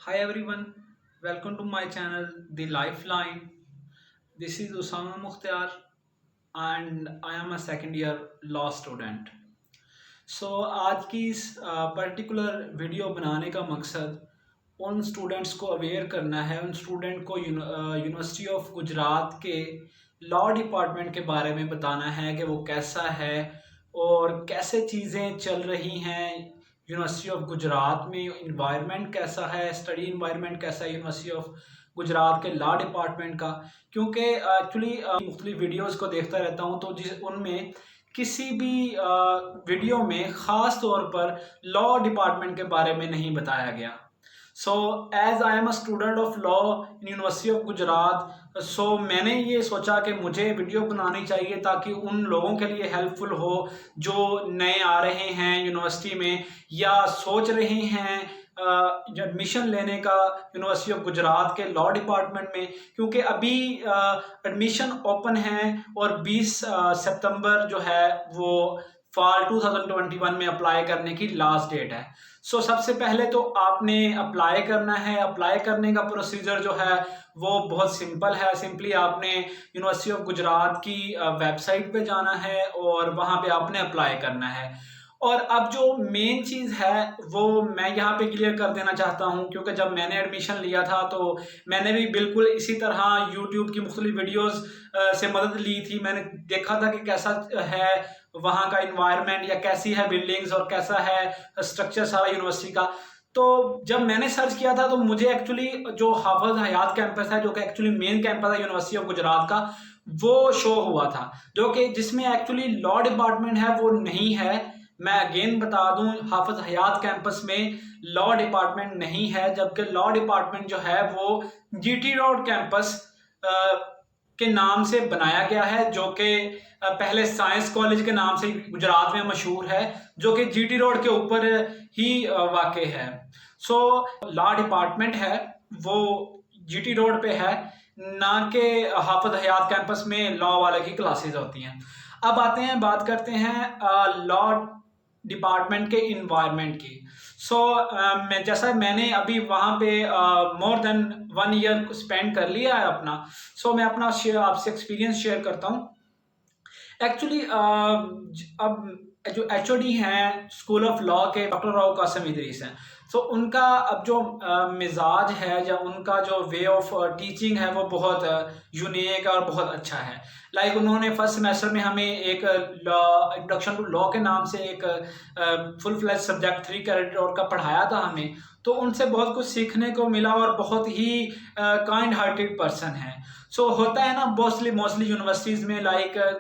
Hi everyone, welcome to my channel The Lifeline. This is Usama Mukhtar and I am a second year law student. आज की इस particular video बनाने का मकसद उन students को अवेयर करना है, उन स्टूडेंट को यूनिवर्सिटी ऑफ गुजरात के लॉ डिपार्टमेंट के बारे में बताना है कि वो कैसा है और कैसे चीज़ें चल रही हैं यूनिवर्सिटी ऑफ गुजरात में। इन्वायरमेंट कैसा है, स्टडी इन्वायरमेंट कैसा है यूनिवर्सिटी ऑफ गुजरात के लॉ डिपार्टमेंट का। क्योंकि एक्चुअली मुख्तलिफ वीडियोज़ को देखता रहता हूँ तो जिस उनमें किसी भी वीडियो में ख़ास तौर पर लॉ डिपार्टमेंट के बारे में नहीं बताया गया। So as I am a student of law in university of Gujarat, मैंने ये सोचा कि मुझे वीडियो बनानी चाहिए ताकि उन लोगों के लिए हेल्पफुल हो जो नए आ रहे हैं यूनिवर्सिटी में या सोच रहे हैं एडमिशन लेने का यूनिवर्सिटी ऑफ गुजरात के लॉ डिपार्टमेंट में। क्योंकि अभी एडमिशन ओपन है और 20 सितंबर जो है वो फॉल 2021 में अप्लाई करने की लास्ट डेट है। सबसे पहले तो आपने अप्लाई करना है। अप्लाई करने का प्रोसीजर जो है वो बहुत सिंपल है। सिंपली आपने यूनिवर्सिटी ऑफ गुजरात की वेबसाइट पे जाना है और वहाँ पे आपने अप्लाई करना है। और अब जो मेन चीज़ है वो मैं यहाँ पे क्लियर कर देना चाहता हूँ, क्योंकि जब मैंने एडमिशन लिया था तो मैंने भी बिल्कुल इसी तरह यूट्यूब की मुख्तलिफ वीडियोस से मदद ली थी। मैंने देखा था कि कैसा है वहाँ का इन्वायरमेंट या कैसी है बिल्डिंग्स और कैसा है स्ट्रक्चर सारा यूनिवर्सिटी का। तो जब मैंने सर्च किया था तो मुझे एक्चुअली जो हाफिज हयात कैंपस है, जो कि एक्चुअली मेन कैंपस है यूनिवर्सिटी ऑफ गुजरात का, वो शो हुआ था, जो कि जिसमें एक्चुअली लॉ डिपार्टमेंट है वो नहीं है। मैं अगेन बता दूं, हाफिज हयात कैंपस में लॉ डिपार्टमेंट नहीं है, जबकि लॉ डिपार्टमेंट जो है वो जीटी रोड कैंपस के नाम से बनाया गया है, जो कि पहले साइंस कॉलेज के नाम से गुजरात में मशहूर है, जो कि जीटी रोड के ऊपर ही वाक़ है। लॉ डिपार्टमेंट है वो जीटी रोड पे है, ना कि हाफिज हयात कैंपस में लॉ वाले की क्लासेस होती हैं। अब आते हैं, बात करते हैं लॉ डिपार्टमेंट के इन्वायरमेंट की। मैंने अभी वहाँ पे मोर देन 1 ईयर स्पेंड कर लिया है अपना। मैं अपना आपसे एक्सपीरियंस शेयर करता हूँ। एक्चुअली अब जो एचओडी हैं स्कूल ऑफ लॉ के, डॉक्टर राव कासिम इदरीस हैं। उनका अब जो मिजाज है या उनका जो वे ऑफ टीचिंग है वो बहुत यूनिक और बहुत अच्छा है। उन्होंने फर्स्ट सेमेस्टर में हमें एक इंट्रोडक्शन टू लॉ के नाम से एक फुल फ्लैश सब्जेक्ट 3 क्रेडिट का पढ़ाया था हमें। तो उनसे बहुत कुछ सीखने को मिला और बहुत ही काइंड हार्टेड पर्सन है। होता है ना मोस्टली यूनिवर्सिटीज़ में,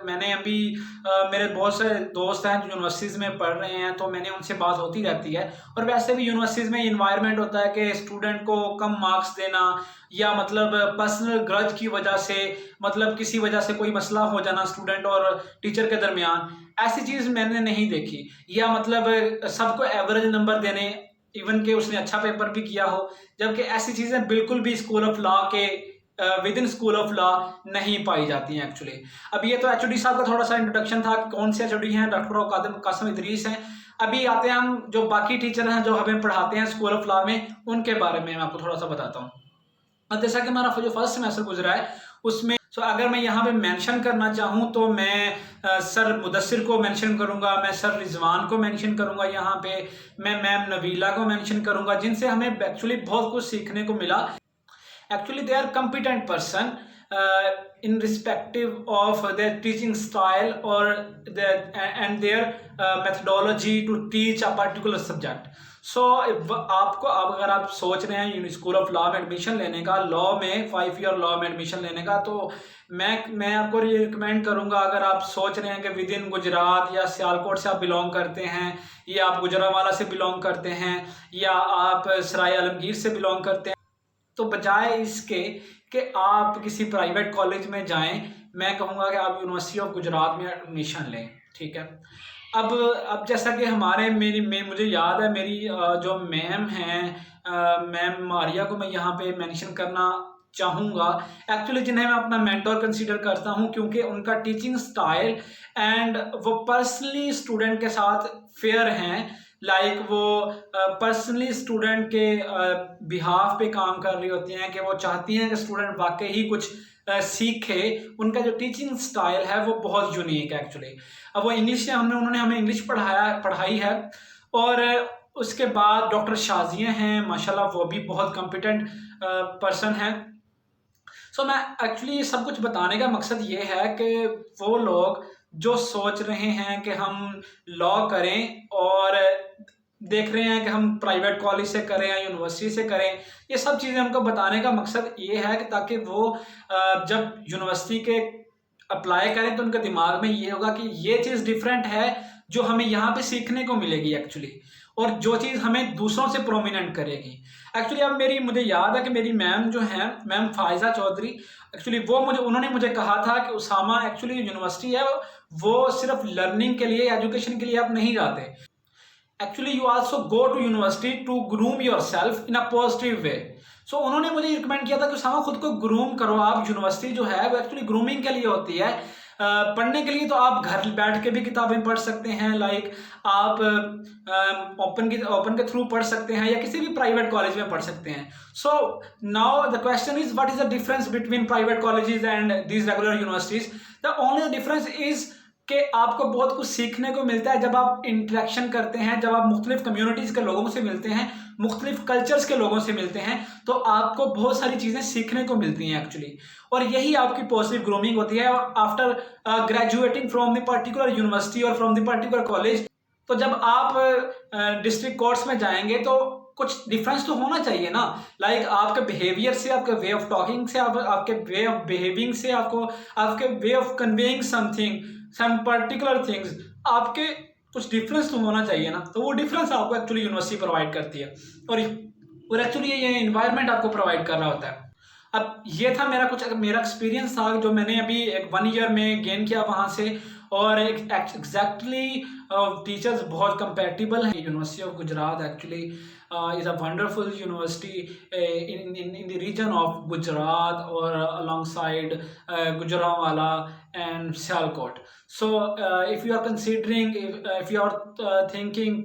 मैंने अभी मेरे बहुत से दोस्त हैं जो यूनिवर्सिटीज़ में पढ़ रहे हैं, तो मैंने उनसे बात होती रहती है। और वैसे भी यूनिवर्सिटीज़ में इन्वायरमेंट होता है कि स्टूडेंट को कम मार्क्स देना या मतलब पर्सनल ग्रज की वजह से, मतलब किसी वजह से कोई मसला हो जाना स्टूडेंट और टीचर के दरमियान, ऐसी चीज़ मैंने नहीं देखी। या मतलब सबको एवरेज नंबर देने, इवन के उसने अच्छा पेपर भी किया हो, जबकि ऐसी चीज़ें बिल्कुल भी स्कूल ऑफ लॉ के with in school of law नहीं पाई जाती हैं एक्चुअली। अब ये तो एचओडी साहब का थोड़ा सा इंट्रोडक्शन था कि कौन से एचओडी हैं, डॉक्टर कासिम इदरीस हैं। अभी आते हैं हम जो बाकी टीचर हैं जो हमें पढ़ाते हैं स्कूल ऑफ लॉ में, उनके बारे में मैं आपको थोड़ा सा बताता हूँ। अब जैसा कि हमारा जो फर्स्ट सेमेस्टर गुजरा है उसमें अगर मैं यहाँ पे मेंशन करना चाहूँ तो मैं सर मुदस्सिर को मेंशन करूँगा, मैं सर रिजवान को मेंशन करूँगा, यहाँ पे मैं मैम नवीला को मेंशन करूँगा, जिनसे हमें एक्चुअली बहुत कुछ सीखने को मिला। Actually, they are competent person in respective of their teaching style or their methodology to teach a particular subject. आपको अगर आप सोच रहे हैं स्कूल ऑफ लॉ में एडमिशन लेने का, लॉ में 5 ईयर लॉ में एडमिशन लेने का, तो मैं आपको ये रिकमेंड करूँगा, अगर आप सोच रहे हैं कि विद इन गुजरात या सियालकोट से आप बिलोंग करते हैं, या आप गुजरावाला से बिलोंग करते हैं, या आप सराय आलमगीर से बिलोंग करते हैं, तो बजाय इसके कि आप किसी प्राइवेट कॉलेज में जाएं, मैं कहूँगा कि आप यूनिवर्सिटी ऑफ गुजरात में एडमिशन लें। ठीक है। अब जैसा कि मुझे याद है, मेरी जो मैम हैं, मैम मारिया को मैं यहाँ पे मेंशन करना चाहूँगा एक्चुअली, जिन्हें मैं अपना मेंटोर कंसीडर करता हूँ, क्योंकि उनका टीचिंग स्टाइल एंड वो पर्सनली स्टूडेंट के साथ फेयर हैं। लाइक वो पर्सनली स्टूडेंट के बिहाफ पे काम कर रही होती हैं कि वो चाहती हैं कि स्टूडेंट वाकई ही कुछ सीखे। उनका जो टीचिंग स्टाइल है वो बहुत यूनिक है एक्चुअली। अब वो इंग्लिश से उन्होंने हमें इंग्लिश पढ़ाई है। और उसके बाद डॉक्टर शाजिया हैं, माशाल्लाह वो भी बहुत कॉम्पिटेंट पर्सन हैं। सो मैं एक्चुअली ये सब कुछ बताने का मकसद ये है कि वो लोग जो सोच रहे हैं कि हम लॉ करें और देख रहे हैं कि हम प्राइवेट कॉलेज से करें या यूनिवर्सिटी से करें, ये सब चीज़ें उनको बताने का मकसद ये है कि ताकि वो जब यूनिवर्सिटी के अप्लाई करें तो उनके दिमाग में ये होगा कि ये चीज़ डिफरेंट है जो हमें यहाँ पे सीखने को मिलेगी एक्चुअली, और जो चीज़ हमें दूसरों से प्रोमिनेंट करेगी। एक्चुअली अब मुझे याद है कि मेरी मैम जो हैं, मैम फायजा चौधरी, एक्चुअली उन्होंने मुझे कहा था कि उसामा एक्चुअली यूनिवर्सिटी है वो सिर्फ लर्निंग के लिए, एजुकेशन के लिए आप नहीं जाते। Actually you also go to university to groom yourself in a positive way. So उन्होंने मुझे रिकमेंड किया था कि उसामा खुद को ग्रूम करो। आप यूनिवर्सिटी जो है वो एक्चुअली ग्रूमिंग के लिए होती है। पढ़ने के लिए तो आप घर बैठ के भी किताबें पढ़ सकते हैं, लाइक आप ओपन के थ्रू पढ़ सकते हैं या किसी भी प्राइवेट कॉलेज में पढ़ सकते हैं। So now the question is what is the difference between private colleges and these regular universities. The only difference is कि आपको बहुत कुछ सीखने को मिलता है जब आप इंटरेक्शन करते हैं, जब आप मुख्तलिफ कम्युनिटीज़ के लोगों से मिलते हैं, मुख्तलिफ कल्चर्स के लोगों से मिलते हैं, तो आपको बहुत सारी चीज़ें सीखने को मिलती हैं एक्चुअली। और यही आपकी पॉजिटिव ग्रूमिंग होती है after graduating from the particular university और फ्रॉम द पर्टिकुलर कॉलेज। तो जब आप डिस्ट्रिक्ट कोर्ट्स में जाएंगे तो कुछ डिफरेंस तो होना चाहिए ना, लाइक आपके बिहेवियर से, आपके वे ऑफ टॉकिंग से, आपके वे ऑफ बिहेविंग से, आपके way of conveying something, some particular things, आपके कुछ डिफरेंस तो होना चाहिए ना। तो वो डिफरेंस आपको एक्चुअली यूनिवर्सिटी प्रोवाइड करती है और एक्चुअली ये इन्वायरमेंट आपको प्रोवाइड कर रहा होता है। अब ये था मेरा एक्सपीरियंस था जो मैंने अभी एक 1 ईयर में गेन किया वहाँ से। और एग्जैक्टली टीचर्स बहुत कंपेटेबल हैं। University of Gujarat actually is a wonderful university in the region of Gujarat or alongside Gujranwala and Sialkot. So if you are considering, if you are thinking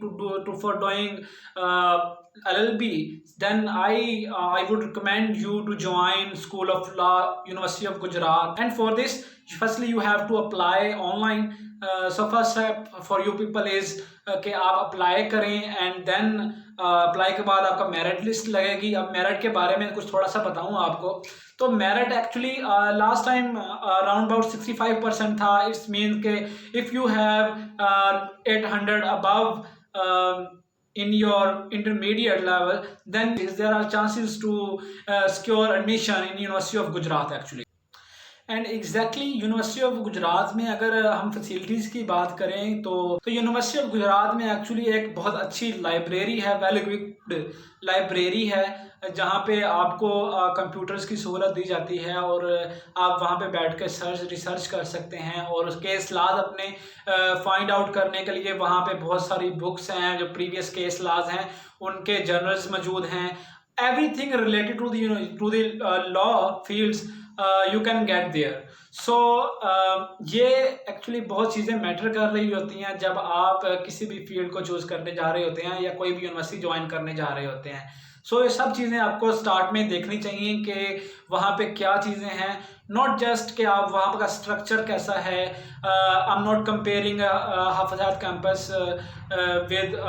for doing LLB, then I would recommend you to join School of Law, University of Gujarat. And for this, firstly you have to apply online. So first step for you people is कि आप apply करें and then apply के बाद आपका merit list लगेगी। अब merit के बारे में कुछ थोड़ा सा बताऊं आपको, तो merit actually last time around about 65% था। इट्स मीन के if you have 800 above in your intermediate level, then there are chances to secure admission in University of Gujarat actually. And exactly university of Gujarat में अगर हम facilities की बात करें तो university of Gujarat में एक्चुअली एक बहुत अच्छी लाइब्रेरी है, वेल इक्विप्ड लाइब्रेरी है, जहाँ पे आपको कंप्यूटर्स की सहूलत दी जाती है और आप वहाँ पे बैठ कर रिसर्च कर सकते हैं। और केस लाज अपने फाइंड आउट करने के लिए वहाँ पे बहुत सारी बुक्स हैं, जो प्रीवियस केस लाज हैं उनके जर्नल्स मौजूद हैं। Everything related to the law fields you can get there. So ये एक्चुअली बहुत चीज़ें मैटर कर रही होती हैं जब आप किसी भी फील्ड को चूज़ करने जा रहे होते हैं या कोई भी यूनिवर्सिटी ज्वाइन करने जा रहे होते हैं। सो ये सब चीज़ें आपको स्टार्ट में देखनी चाहिए कि वहाँ पे क्या चीज़ें हैं, नॉट जस्ट कि आप वहाँ का स्ट्रक्चर कैसा है। I am not comparing Hafizat campus with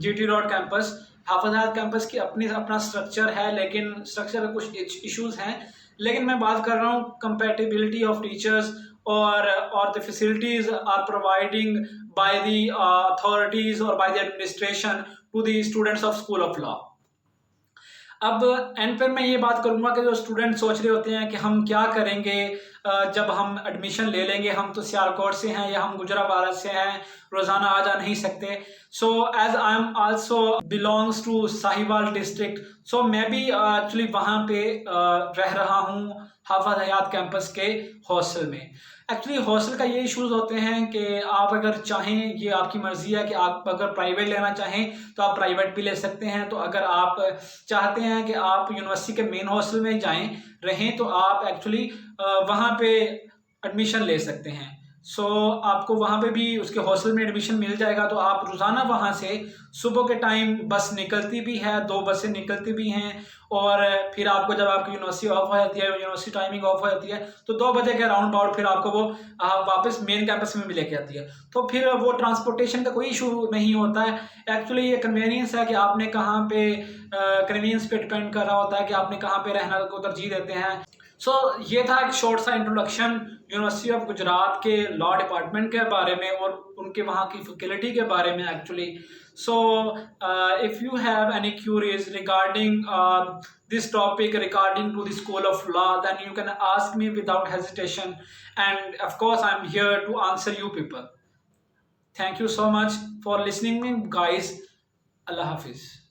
GT road campus. Hafizat campus की अपना स्ट्रक्चर है, लेकिन स्ट्रक्चर में कुछ इश्यूज़ हैं, लेकिन मैं बात कर रहा हूँ कंपेटिबिलिटी ऑफ टीचर्स और the facilities are providing by the authorities और by the administration to the students of school of law. अब एंड पर मैं ये बात करूँगा कि जो स्टूडेंट सोच रहे होते हैं कि हम क्या करेंगे जब हम एडमिशन ले लेंगे, हम तो सियालकोट से हैं या हम गुजरावाला से हैं, रोज़ाना आ जा नहीं सकते। So as I am also belongs to Sahiwal district, so मैं भी एक्चुअली वहाँ पे रह रहा हूँ हाफिज़ हयात कैंपस के हॉस्टल में। एक्चुअली हॉस्टल का ये इश्यूज़ होते हैं कि आप अगर चाहें, ये आपकी मर्ज़ी है कि आप अगर प्राइवेट लेना चाहें तो आप प्राइवेट भी ले सकते हैं। तो अगर आप चाहते हैं कि आप यूनिवर्सिटी के मेन हॉस्टल में जाएं रहें तो आप एक्चुअली वहाँ पे एडमिशन ले सकते हैं। सो आपको वहाँ पे भी उसके हॉस्टल में एडमिशन मिल जाएगा। तो आप रोज़ाना वहाँ से सुबह के टाइम बस निकलती भी है, 2 बसें निकलती भी हैं, और फिर आपको जब आपकी यूनिवर्सिटी ऑफ हो जाती है, यूनिवर्सिटी टाइमिंग ऑफ हो जाती है, तो 2 बजे के अराउंड अबाउट फिर आपको वो वापस मेन कैंपस में भी लेके आती है। तो फिर वो ट्रांसपोर्टेशन का कोई इशू नहीं होता है। एक्चुअली ये कन्वीनियंस है कि आपने कहाँ पे, कन्वीनियंस पे डिपेंड कर रहा होता है कि आपने कहाँ पे रहना को तरजीह देते हैं। सो ये था एक शॉर्ट सा इंट्रोडक्शन यूनिवर्सिटी ऑफ गुजरात के लॉ डिपार्टमेंट के बारे में और उनके वहाँ की फैकल्टी के बारे में actually. So if you have any curies regarding this topic regarding to the school of law, then you can ask me without hesitation, and of course I'm here to answer you people. Thank you so much for listening me guys. Allah Hafiz.